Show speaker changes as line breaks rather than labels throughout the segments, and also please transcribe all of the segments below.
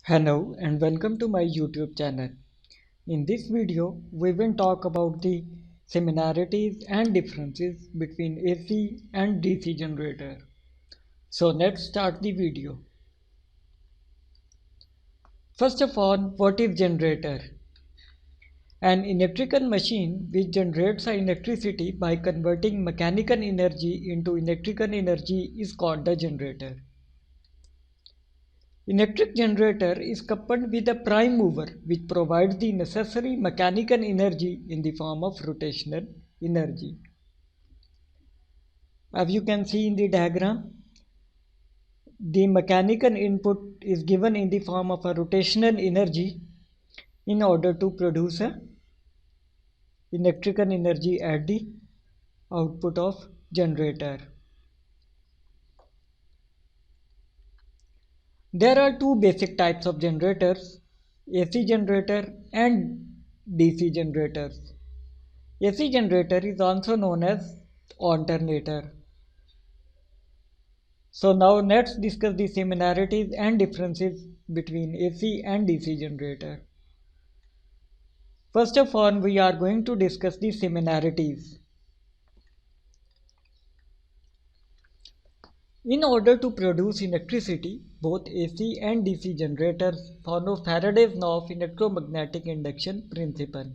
Hello and welcome to my YouTube channel. In this video, we will talk about the similarities and differences between AC and DC generator. So let's start the video. First of all, what is generator? An electrical machine which generates electricity by converting mechanical energy into electrical energy is called the generator. Electric generator is coupled with a prime mover which provides the necessary mechanical energy in the form of rotational energy. As you can see in the diagram, the mechanical input is given in the form of a rotational energy in order to produce a electrical energy at the output of generator. There are two basic types of generators, AC generator and DC generators. AC generator is also known as alternator. So now let's discuss the similarities and differences between AC and DC generator. First of all, we are going to discuss the similarities. In order to produce electricity, both AC and DC generators follow Faraday's law of electromagnetic induction principle.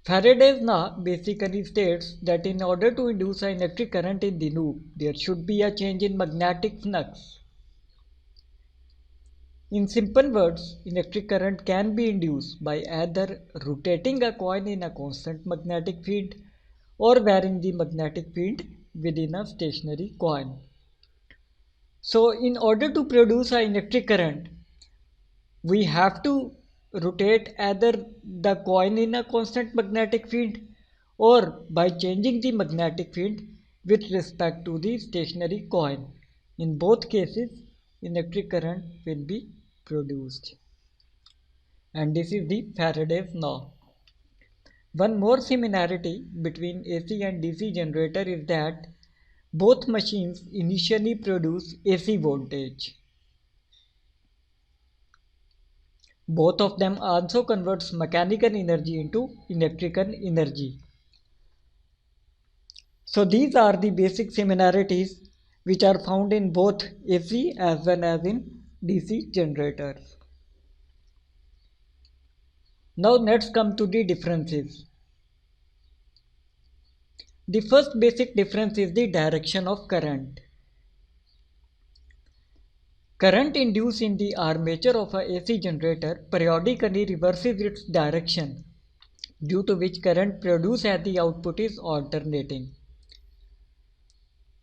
Faraday's law basically states that in order to induce an electric current in the loop, there should be a change in magnetic flux. In simple words, electric current can be induced by either rotating a coil in a constant magnetic field or varying the magnetic field within a stationary coil. So in order to produce an electric current, we have to rotate either the coil in a constant magnetic field or by changing the magnetic field with respect to the stationary coil. In both cases, electric current will be produced. And this is the Faraday's law. One more similarity between AC and DC generator is that both machines initially produce AC voltage. Both of them also converts mechanical energy into electrical energy. So these are the basic similarities which are found in both AC as well as in DC generators. Now let's come to the differences. The first basic difference is the direction of current. Current induced in the armature of a AC generator periodically reverses its direction, due to which current produced at the output is alternating.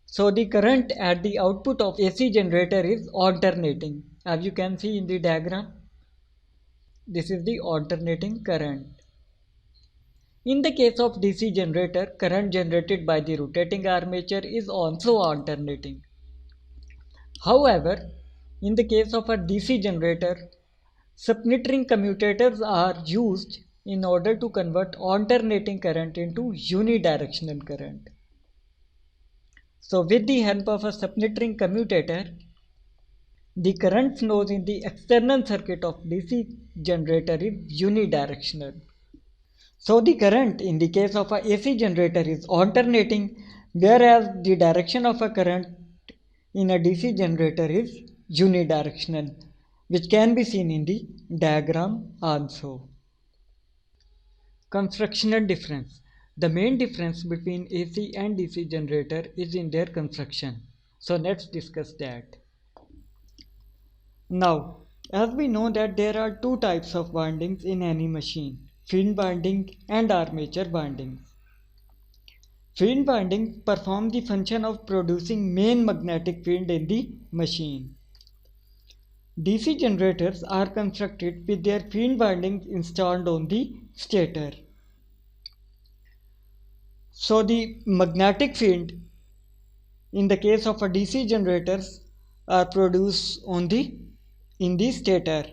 So the current at the output of AC generator is alternating. As you can see in the diagram, this is the alternating current. In the case of DC generator, current generated by the rotating armature is also alternating. However, in the case of a DC generator, splittering commutators are used in order to convert alternating current into unidirectional current. So with the help of a splittering commutator, the current flows in the external circuit of DC generator is unidirectional. So the current in the case of a AC generator is alternating, whereas the direction of a current in a DC generator is unidirectional, which can be seen in the diagram also. Constructional difference. The main difference between AC and DC generator is in their construction. So let's discuss that. Now, as we know that there are two types of windings in any machine, field winding and armature windings. Field windings perform the function of producing main magnetic field in the machine. DC generators are constructed with their field windings installed on the stator. So the magnetic field in the case of a DC generators are produced in the stator,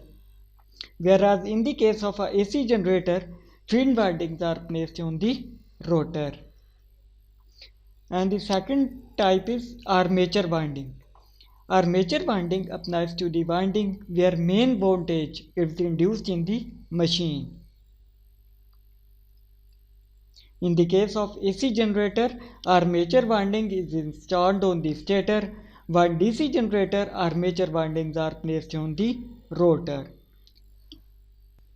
whereas in the case of a AC generator, field windings are placed on the rotor. And the second type is armature winding. Armature winding applies to the winding where main voltage is induced in the machine. In the case of AC generator, armature winding is installed on the stator, while DC generator armature windings are placed on the rotor.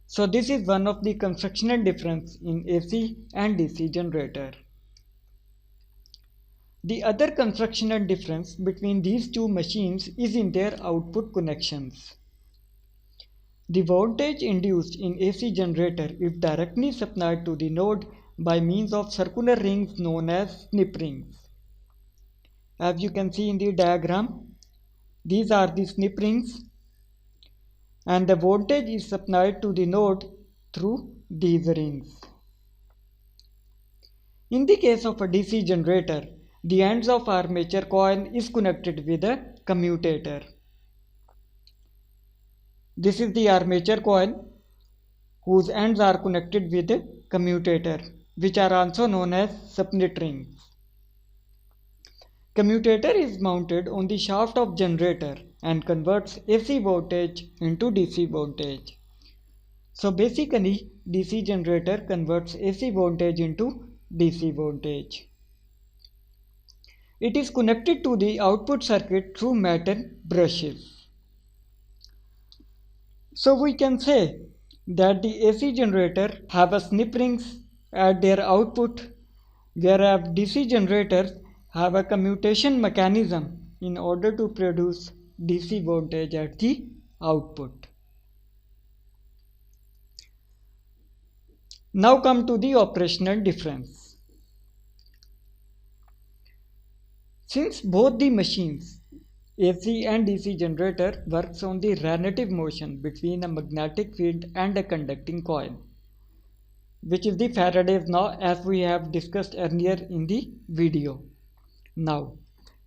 So this is one of the constructional difference in AC and DC generator. The other constructional difference between these two machines is in their output connections. The voltage induced in AC generator is directly supplied to the node by means of circular rings known as snip rings. As you can see in the diagram, these are the snip rings, and the voltage is supplied to the node through these rings. In the case of a DC generator, the ends of armature coil is connected with a commutator. This is the armature coil whose ends are connected with a commutator, which are also known as split rings. Commutator is mounted on the shaft of generator and converts AC voltage into DC voltage. So basically, DC generator converts AC voltage into DC voltage. It is connected to the output circuit through metal brushes. So we can say that the AC generator have a snip rings at their output, whereas DC generators have a commutation mechanism in order to produce DC voltage at the output. Now come to the operational difference. Since both the machines, AC and DC generator, works on the relative motion between a magnetic field and a conducting coil, which is the Faraday's law as we have discussed earlier in the video. Now,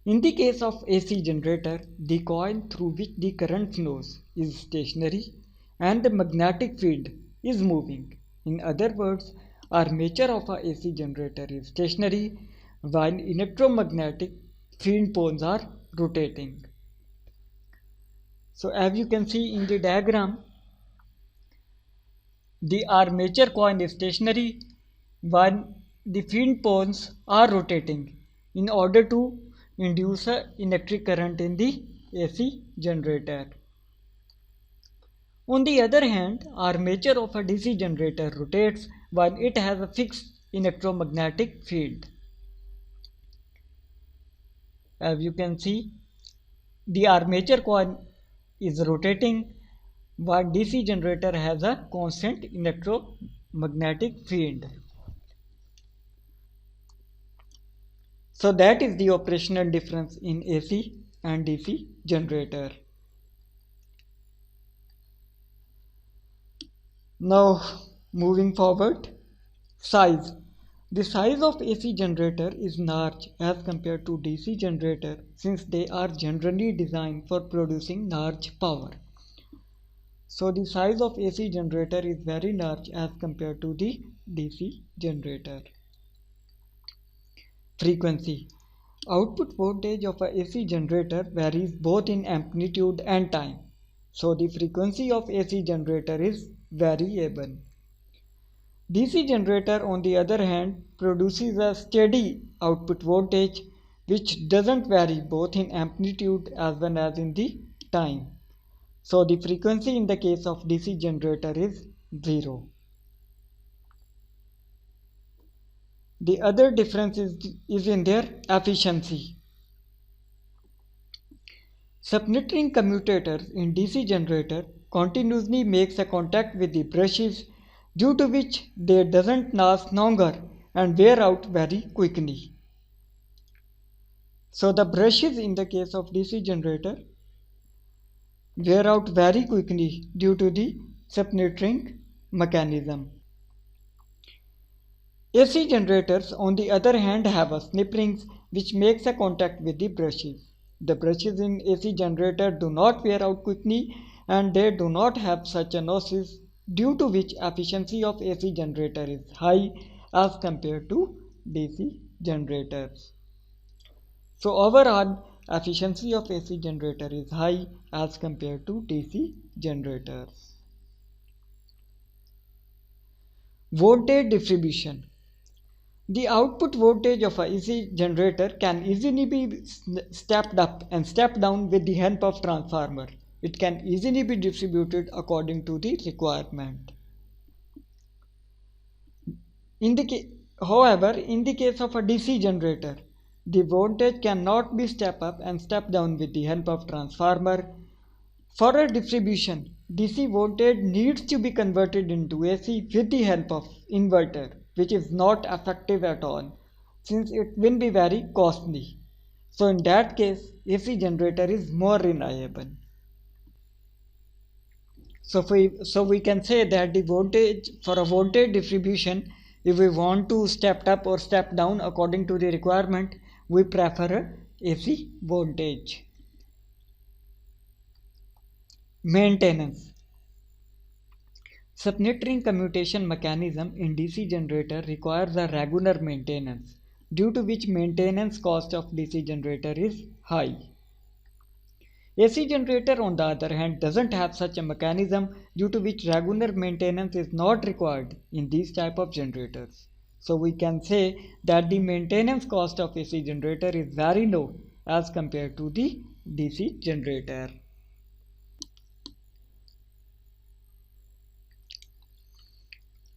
in the case of AC generator, the coil through which the current flows is stationary and the magnetic field is moving. In other words, armature of a AC generator is stationary while electromagnetic field poles are rotating. So as you can see in the diagram, the armature coil is stationary while the field poles are rotating in order to induce an electric current in the AC generator. On the other hand, armature of a DC generator rotates while it has a fixed electromagnetic field. As you can see, the armature coil is rotating while DC generator has a constant electromagnetic field. So that is the operational difference in AC and DC generator. Now moving forward, size. The size of AC generator is large as compared to DC generator since they are generally designed for producing large power. So the size of AC generator is very large as compared to the DC generator. Frequency. Output voltage of a AC generator varies both in amplitude and time. So the frequency of AC generator is variable. DC generator on the other hand produces a steady output voltage which doesn't vary both in amplitude as well as in the time. So the frequency in the case of DC generator is 0. The other difference is in their efficiency. Split ring commutators in DC generator continuously makes a contact with the brushes, due to which they doesn't last longer and wear out very quickly. So the brushes in the case of DC generator wear out very quickly due to the split ring mechanism. AC generators on the other hand have a snip rings which makes a contact with the brushes. The brushes in AC generator do not wear out quickly and they do not have such a losses, due to which efficiency of AC generator is high as compared to DC generators. So overall, efficiency of AC generator is high as compared to DC generators. Voltage distribution. The output voltage of a AC generator can easily be stepped up and stepped down with the help of transformer. It can easily be distributed according to the requirement. However, in the case of a DC generator, the voltage cannot be stepped up and stepped down with the help of transformer. For a distribution, DC voltage needs to be converted into AC with the help of inverter, which is not effective at all since it will be very costly. So in that case, AC generator is more reliable. So we can say that the voltage, for a voltage distribution, if we want to step up or step down according to the requirement, we prefer AC voltage. Maintenance. Submetering commutation mechanism in DC generator requires a regular maintenance, due to which maintenance cost of DC generator is high. AC generator on the other hand doesn't have such a mechanism, due to which regular maintenance is not required in these type of generators. So we can say that the maintenance cost of AC generator is very low as compared to the DC generator.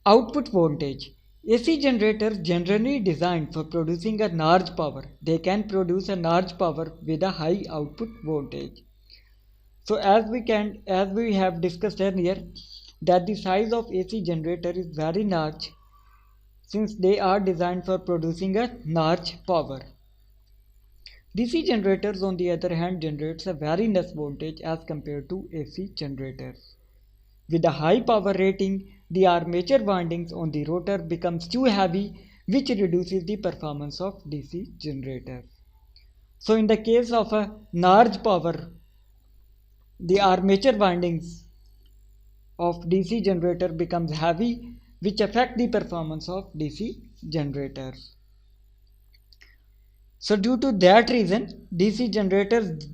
Output voltage. AC generators generally designed for producing a large power. They can produce a large power with a high output voltage. So as we have discussed earlier, that the size of AC generator is very large since they are designed for producing a large power. DC generators on the other hand generates a very less voltage as compared to AC generators. With a high power rating, the armature windings on the rotor becomes too heavy, which reduces the performance of DC generators. So in the case of a large power, the armature windings of DC generator becomes heavy, which affect the performance of DC generators. So due to that reason, DC generators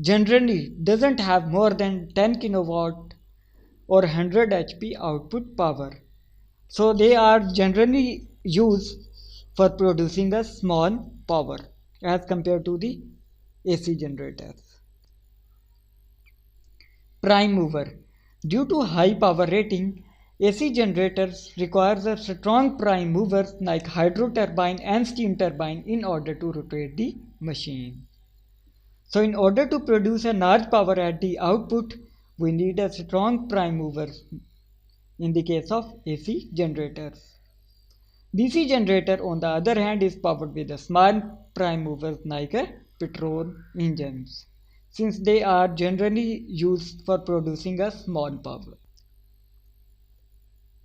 generally doesn't have more than 10 kilowatt or 100 HP output power. So they are generally used for producing a small power as compared to the AC generators. Prime mover. Due to high power rating, AC generators requires a strong prime movers like hydro turbine and steam turbine in order to rotate the machine. So in order to produce a large power at the output, we need a strong prime mover in the case of AC generators. DC generator on the other hand is powered with a small prime movers like a petrol engines, since they are generally used for producing a small power.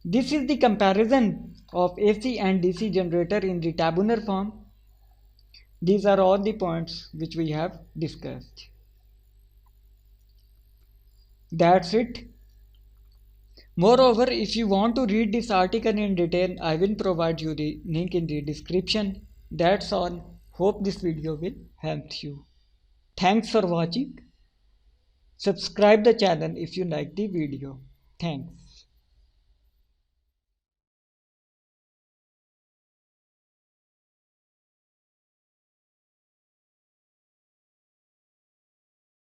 This is the comparison of AC and DC generator in the tabular form. These are all the points which we have discussed. That's it. Moreover, if you want to read this article in detail, I will provide you the link in the description. That's all. Hope this video will help you. Thanks for watching. Subscribe the channel if you like the video. Thanks.